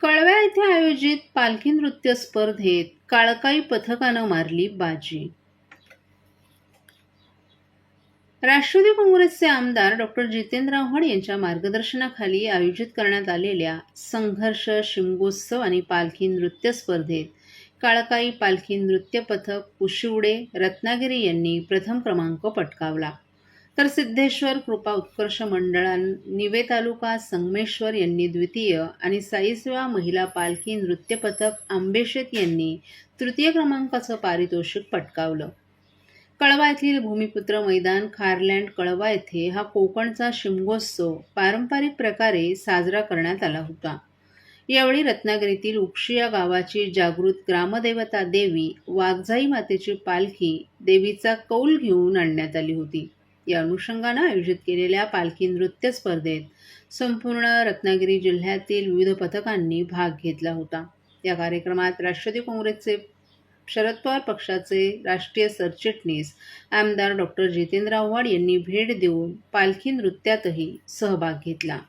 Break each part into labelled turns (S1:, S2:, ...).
S1: कळव्या येथे आयोजित पालखी नृत्य स्पर्धेत काळकाई पथकानं मारली बाजी. राष्ट्रवादी काँग्रेसचे आमदार डॉ. जितेंद्र आव्हाड यांच्या मार्गदर्शनाखाली आयोजित करण्यात आलेल्या संघर्ष, शिमगोत्सव आणि पालखी नृत्य स्पर्धेत काळकाई पालखी नृत्य पथक कुशिवडे, रत्नागिरी यांनी प्रथम क्रमांक पटकावला. तर सिद्धेश्वर कृपा उत्कर्ष मंडळान निवे तालुका संगमेश्वर यांनी द्वितीय आणि साईसेवा महिला पालखी नृत्य पथक आंबेशेत यांनी तृतीय क्रमांकाचं पारितोषिक पटकावलं. कळवा येथील भूमिपुत्र मैदान खारलँड कळवा येथे हा कोकणचा शिमगोत्सव पारंपरिक प्रकारे साजरा करण्यात आला होता. यावेळी रत्नागिरीतील उक्षी या गावाची जागृत ग्रामदेवता देवी वाघजाई मातेची पालखी देवीचा कौल घेऊन आणण्यात आली होती. या अनुषंगानं आयोजित केलेल्या पालखी नृत्य स्पर्धेत संपूर्ण रत्नागिरी जिल्ह्यातील विविध पथकांनी भाग घेतला होता. या कार्यक्रमात राष्ट्रवादी काँग्रेसचे शरद पवार पक्षाचे राष्ट्रीय सरचिटणीस आमदार डॉ. जितेंद्र आव्हाड यांनी भेट देऊन पालखी नृत्यातही सहभाग घेतला.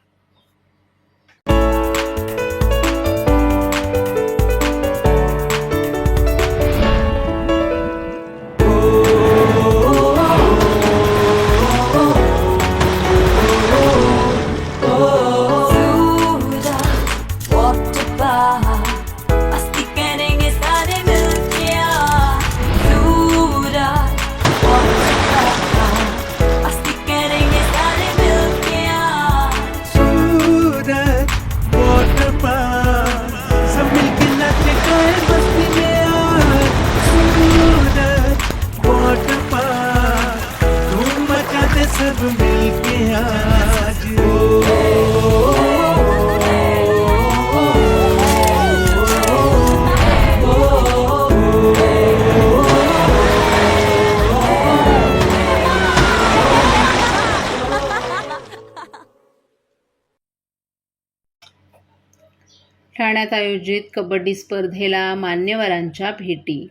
S2: सब मिलके आज
S1: ठाण्यात आयोजित कबड्डी स्पर्धेला मान्यवरांच्या भेटी.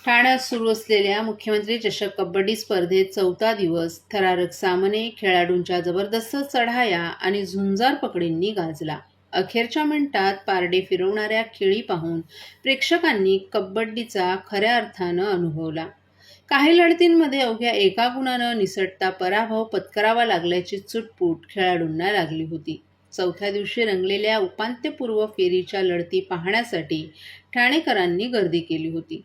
S1: ठाण्यात सुरू असलेल्या मुख्यमंत्री चषक कबड्डी स्पर्धेत चौथा दिवस थरारक सामने, खेळाडूंच्या जबरदस्त चढाया आणि झुंजार पकडींनी गाजला. अखेरच्या मिनिटात पारडे फिरवणाऱ्या खेळी पाहून प्रेक्षकांनी कबड्डीचा खऱ्या अर्थानं अनुभवला. काही लढतींमध्ये अवघ्या एका गुणानं निसटता पराभव पत्करावा लागल्याची चुटपूट खेळाडूंना लागली होती. चौथ्या दिवशी रंगलेल्या उपांत्यपूर्व फेरीच्या लढती पाहण्यासाठी ठाणेकरांनी गर्दी केली होती.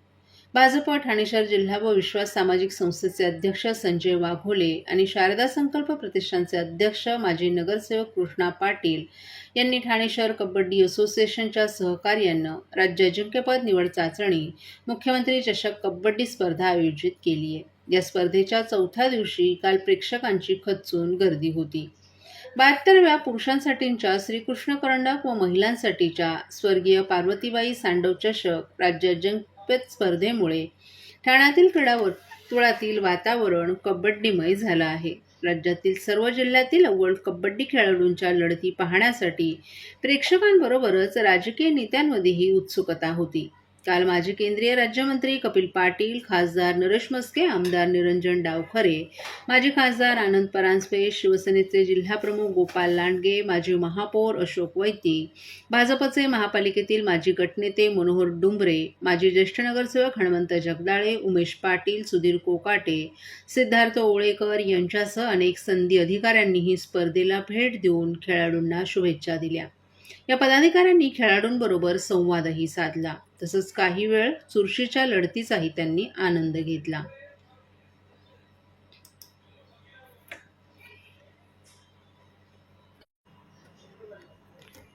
S1: भाजप ठाणे शहर जिल्हा व विश्वास सामाजिक संस्थेचे अध्यक्ष संजय वाघोले आणि शारदा संकल्प प्रतिष्ठानचे अध्यक्ष माजी नगरसेवक कृष्णा पाटील यांनी ठाणे शहर कबड्डी असोसिएशनच्या सहकार्यानं राज्य अजिंक्यपद निवड चाचणी मुख्यमंत्री चषक कबड्डी स्पर्धा आयोजित केली आहे. या स्पर्धेच्या चौथ्या दिवशी काल प्रेक्षकांची खच्चून गर्दी होती. 72व्या पुरुषांसाठीच्या श्रीकृष्ण करंडक व महिलांसाठीच्या स्वर्गीय पार्वतीबाई सांडव चषक राज्य अजिंक्यपद स्पर्धेमुळे ठाण्यातील क्रीडा वर्तुळातील वातावरण कबड्डीमय झालं आहे. राज्यातील सर्व जिल्ह्यातील अव्वल कबड्डी खेळाडूंच्या लढती पाहण्यासाठी प्रेक्षकांबरोबरच राजकीय नेत्यांमध्येही उत्सुकता होती. काल माजी केंद्रीय राज्यमंत्री कपिल पाटील, खासदार नरेश मस्के, आमदार निरंजन डावखरे, माजी खासदार आनंद परांजपे, शिवसेनेचे जिल्हाप्रमुख गोपाल लांडगे, माजी महापौर अशोक वैती, भाजपचे महापालिकेतील माजी गटनेते मनोहर डुंबरे, माजी ज्येष्ठ नगरसेवक हनुमंत जगदाळे, उमेश पाटील, सुधीर कोकाटे, सिद्धार्थ ओळेकर यांच्यासह अनेक सनदी अधिकाऱ्यांनीही स्पर्धेला भेट देऊन खेळाडूंना शुभेच्छा दिल्या. या पदाधिकाऱ्यांनी खेळाडूंबरोबर संवादही साधला. तसंच काही वेळ चुरशीच्या लढतीचाही त्यांनी आनंद घेतला.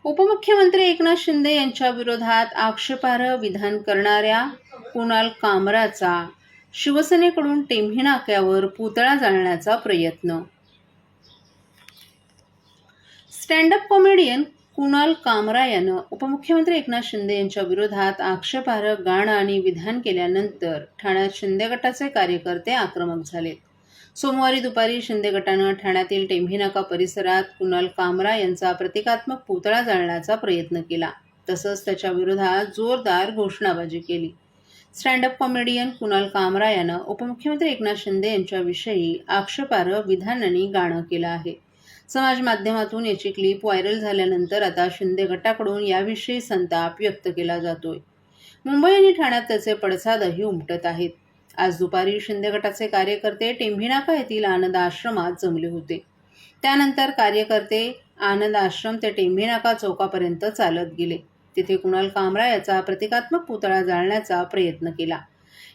S1: उपमुख्यमंत्री एकनाथ शिंदे यांच्या विरोधात आक्षेपार्ह विधान करणाऱ्या कुणाल कामराचा शिवसेनेकडून टेंभी नाक्यावर पुतळा जाळण्याचा प्रयत्न. स्टँड-अप कॉमेडियन कुणाल कामरा यानं उपमुख्यमंत्री एकनाथ शिंदे यांच्या विरोधात आक्षेपार्ह गाणं आणि विधान केल्यानंतर ठाण्यात शिंदे गटाचे कार्यकर्ते आक्रमक झालेत. सोमवारी दुपारी शिंदे गटानं ठाण्यातील टेंभी नाका परिसरात कुणाल कामरा यांचा प्रतिकात्मक पुतळा जाळण्याचा प्रयत्न केला. तसंच त्याच्या विरोधात जोरदार घोषणाबाजी केली. स्टँड-अप कॉमेडियन कुणाल कामरा यानं उपमुख्यमंत्री एकनाथ शिंदे यांच्याविषयी आक्षेपार्ह विधान आणि गाणं केलं आहे. समाज माध्यमातून याची क्लिप व्हायरल झाल्यानंतर आता शिंदे गटाकडून याविषयी संताप व्यक्त केला जातोय. मुंबई आणि ठाण्यात त्याचे पडसादही उमटत आहेत. आज दुपारी शिंदे गटाचे कार्यकर्ते टेंभीनाका येथील आनंद आश्रमात जमले होते. त्यानंतर कार्यकर्ते आनंद आश्रम ते टेंभीनाका चौकापर्यंत चालत गेले. तिथे कुणाल कामरा याचा प्रतिकात्मक पुतळा जाळण्याचा प्रयत्न केला.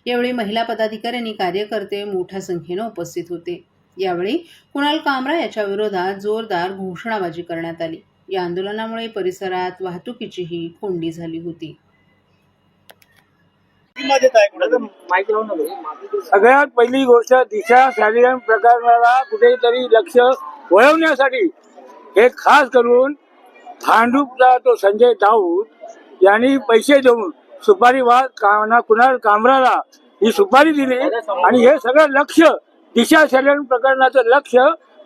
S1: यावेळी महिला पदाधिकारी आणि कार्यकर्ते मोठ्या संख्येने उपस्थित होते. यावेळी कुणाल कामरा याच्या विरोधात जोरदार घोषणाबाजी करण्यात आली. या आंदोलनामुळे परिसरात वाहतुकीचीही कोंडी झाली होती.
S3: सगळ्यात पहिली गोष्ट दिशा शालीनता प्रकरणाला कुठेतरी लक्ष वळवण्यासाठी हे खास करून भांडूपचा तो संजय राऊत यांनी पैसे देऊन सुपारी कुणाल कामराला ही सुपारी दिली आणि हे सगळं लक्ष दिशा शालीनता प्रकरणाचं लक्ष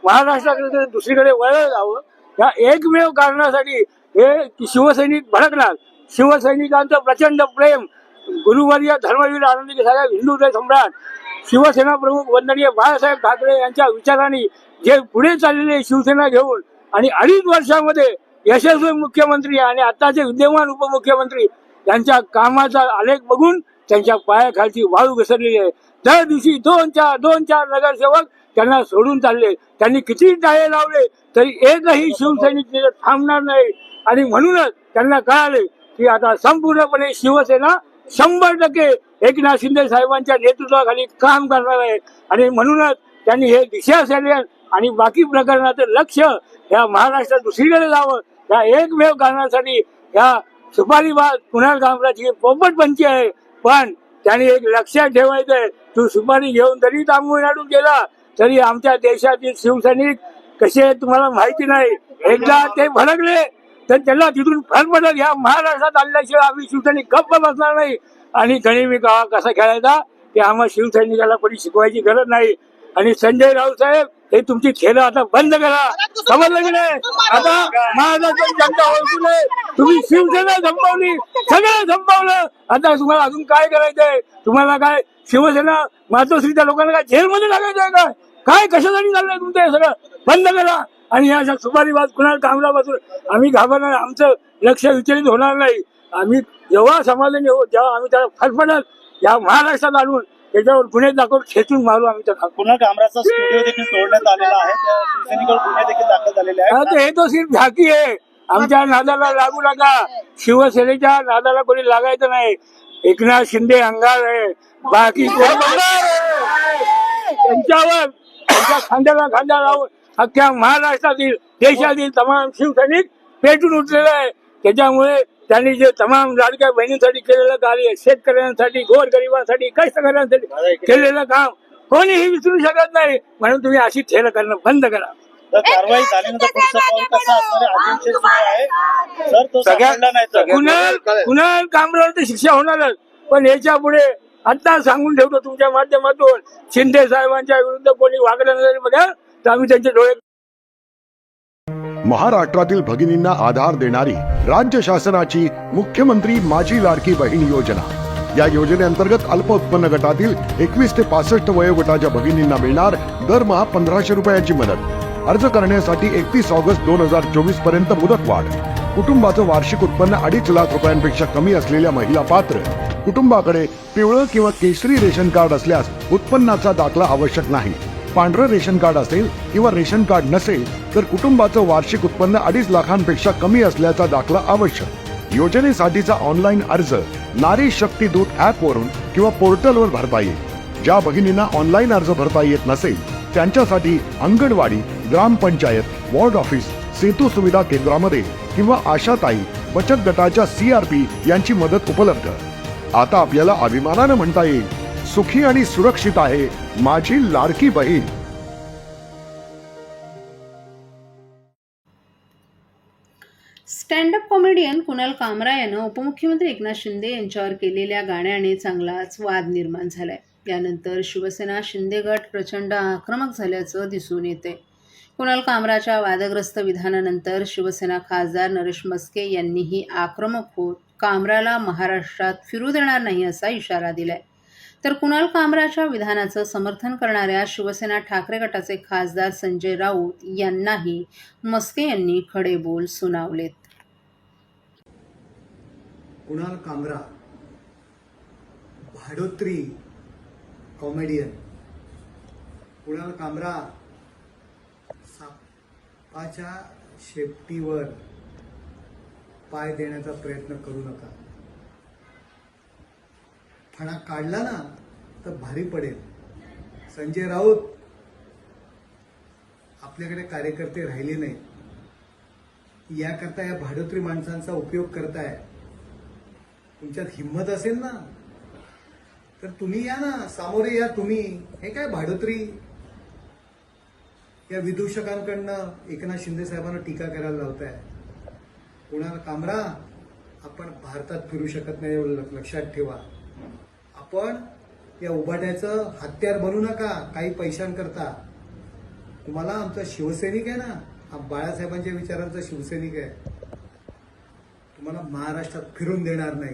S3: महाराष्ट्राकडे दुसरीकडे वळवलं जावं या एकमेव कारणासाठी हे शिवसैनिक भडकणार. शिवसैनिकांचं प्रचंड प्रेम गुरुवर्य धर्मवीर आनंदी साहेब हिंदुत्व सम्राट शिवसेना प्रमुख वंदनीय बाळासाहेब ठाकरे यांच्या विचारांनी जे पुढे चाललेले शिवसेना घेऊन आणि 2.5 वर्षामध्ये यशस्वी मुख्यमंत्री आणि आताचे विद्यमान उपमुख्यमंत्री यांच्या कामाचा आलेख बघून त्यांच्या पायाखालची वाळू घसरलेली आहे. दर दिवशी दोन चार नगरसेवक त्यांना सोडून चालले. त्यांनी किती टाळे लावले तरी एकही शिवसैनिक तिथे थांबणार नाही आणि म्हणूनच त्यांना कळाले की आता संपूर्णपणे शिवसेना 100% एकनाथ शिंदे साहेबांच्या नेतृत्वाखाली काम करणार आहे आणि म्हणूनच त्यांनी हे दिशा शालीन आणि बाकी प्रकरणाचं लक्ष या महाराष्ट्रात दुसरीकडे जावं या एकमेव कारणासाठी या सुपारीबाज कुणाल कामराची पोपटपंची आहे. पण त्यांनी एक लक्षात ठेवायचंय, तू सुपारी घेऊन जरी तामिळनाडूत गेला तरी आमच्या देशातील शिवसैनिक कसे आहेत तुम्हाला माहिती नाही. एकदा ते भडकले तर त्याला तिथून फरफटत ह्या महाराष्ट्रात आणल्याशिवाय आम्ही शिवसैनिक गप्प बसणार नाही. आणि गणिमी काळा कसा खेळायचा ते आम्हाला शिवसैनिकाला कोणी शिकवायची गरज नाही. आणि संजय राऊत साहेब हे तुमची खेळं आता बंद करा, समजलं की नाही. आता महाराष्ट्राची जनता ओळखू नये, तुम्ही शिवसेना संपवली, सगळं संपवलं. आता तुम्हाला अजून काय करायचंय? तुम्हाला काय शिवसेना मातोश्रीच्या लोकांना काय जेलमध्ये टाकायचंय काय? काय कशासाठी चाललंय तुमचं हे सगळं? बंद करा. आणि या सुपारीबाज कुणाल कामरापासून आम्ही घाबरणार, आमचं लक्ष विचलित होणार नाही. आम्ही जेव्हा समाधानी होऊ तेव्हा आम्ही त्याला फटफटत या महाराष्ट्रात आणून त्याच्यावर गुन्हे दाखवून खेचून मारू. आम्ही त्याला
S4: कुणाल कामराचा स्टुडिओ देखील तोडण्यात आलेला आहे. त्या शिवसैनिकांवर गुन्हे देखील दाखल झालेले आहेत.
S3: हे तो सिर्फ झाकी आहे. आमच्या नादाला लागू नका. शिवसेनेच्या नादाला कोणी लागायचं नाही. एकनाथ शिंदे अंगार आहे, बाकी त्यांच्यावर त्यांच्या खांद्याला खांदा लावून अख्ख्या महाराष्ट्रातील देशातील तमाम शिवसैनिक पेटून उठलेले आहे. त्याच्यामुळे त्यांनी जे तमाम लाडक्या बहिणींसाठी केलेलं कार्य, शेतकऱ्यांसाठी, गोरगरिबांसाठी, कष्टकऱ्यांसाठी केलेलं काम कोणीही विसरू शकत नाही. म्हणून तुम्ही अशी खेळ करणं बंद करा.
S4: तर कारवाई झाल्यानंतर पुढचं पाऊल कसं असणार आहे? अजिंक्य सुरू आहे. जर तो सापडला नाही तर
S3: कुणाल कामरावर तर शिक्षा होणारच. पण याच्या पुढे आता सांगून ठेवतो तुमच्या माध्यमातून, शिंदे साहेबांच्या विरुद्ध कोणी वागलं नसेल बघा तर आम्ही त्यांचे डोळे.
S5: महाराष्ट्रातील भगिनींना आधार देणारी राज्य शासनाची मुख्यमंत्री माझी लाडकी बहीण योजना. या योजनेअंतर्गत अल्प उत्पन्न गटातील 21 ते 65 वयोगटाच्या भगिनींना मिळणार दरमहा 1500 रुपयांची मदत. अर्ज करण्यासाठी 31 ऑगस्ट 2024 पर्यंत मुदतवाढ. कुटुंबाचं वार्षिक उत्पन्न 2.5 लाख रुपयांपेक्षा कमी असलेल्या महिला पात्र. कुटुंबाकडे पिवळं किंवा केशरी रेशन कार्ड असल्यास उत्पन्नाचा दाखला आवश्यक नाही. पांढरं रेशन कार्ड असेल किंवा रेशन कार्ड नसेल तर कुटुंबाचं वार्षिक उत्पन्न 2.5 लाखांपेक्षा कमी असल्याचा दाखला आवश्यक. योजनेसाठीचा ऑनलाईन अर्ज नारी शक्ती दूत ऍप वरून किंवा पोर्टलवर भरता येईल. ज्या भगिनींना ऑनलाईन अर्ज भरता येत नसेल त्यांच्यासाठी अंगणवाडी, ग्रामपंचायत, वॉर्ड ऑफिस, सेतू सुविधा केंद्रामध्ये किंवा आशाताई बचत गटाच्या CRP यांची मदत उपलब्ध. आता आपल्याला अभिमानानं म्हणता येईल, सुखी आणि सुरक्षित आहे माझी Ladki Bahin.
S1: Stand up comedian Kunal कामरा यानं उपमुख्यमंत्री एकनाथ शिंदे यांच्यावर केलेल्या गाण्याने चांगलाच वाद निर्माण झालाय. यानंतर शिवसेना शिंदे गट प्रचंड आक्रमक झाल्याचं दिसून येते. कुणाल कामराच्या वादग्रस्त विधानानंतर शिवसेना खासदार नरेश मस्के यांनीही आक्रमक होत कामराला महाराष्ट्रात फिरू देणार नाही असा इशारा दिलाय. तर कुणाल कामराच्या विधानाचं समर्थन करणाऱ्या शिवसेना ठाकरे गटाचे खासदार संजय राऊत यांनाही मस्के यांनी खडे बोल सुनावलेत.
S6: कुणाल कामरा भाडोत्री कॉमेडियन. कुणाल कामरा सापाच्या शेपटीवर पाय देण्याचा प्रयत्न करू नका. फणा काढला ना तर भारी पडेल. संजय राऊत, आपल्याकडे कार्यकर्ते राहिले नाही, याकरता या भाडोत्री माणसांचा उपयोग करताय. तुमच्यात हिंमत असेल ना तर तुम्ही या ना, सामोरे या तुम्ही. हे काय भाडोत्री, या विदूषकांकडनं एकनाथ शिंदे साहेबांना टीका करायला लावताय. कुणाल कामरा, आपण भारतात फिरू शकत नाही, एवढं लक्षात ठेवा. आपण या उभाट्याचं हत्यार बनू नका काही पैशांकरता. तुम्हाला आमचा शिवसैनिक आहे ना, हा बाळासाहेबांच्या विचारांचा शिवसैनिक आहे. तुम्हाला महाराष्ट्रात फिरून देणार नाही.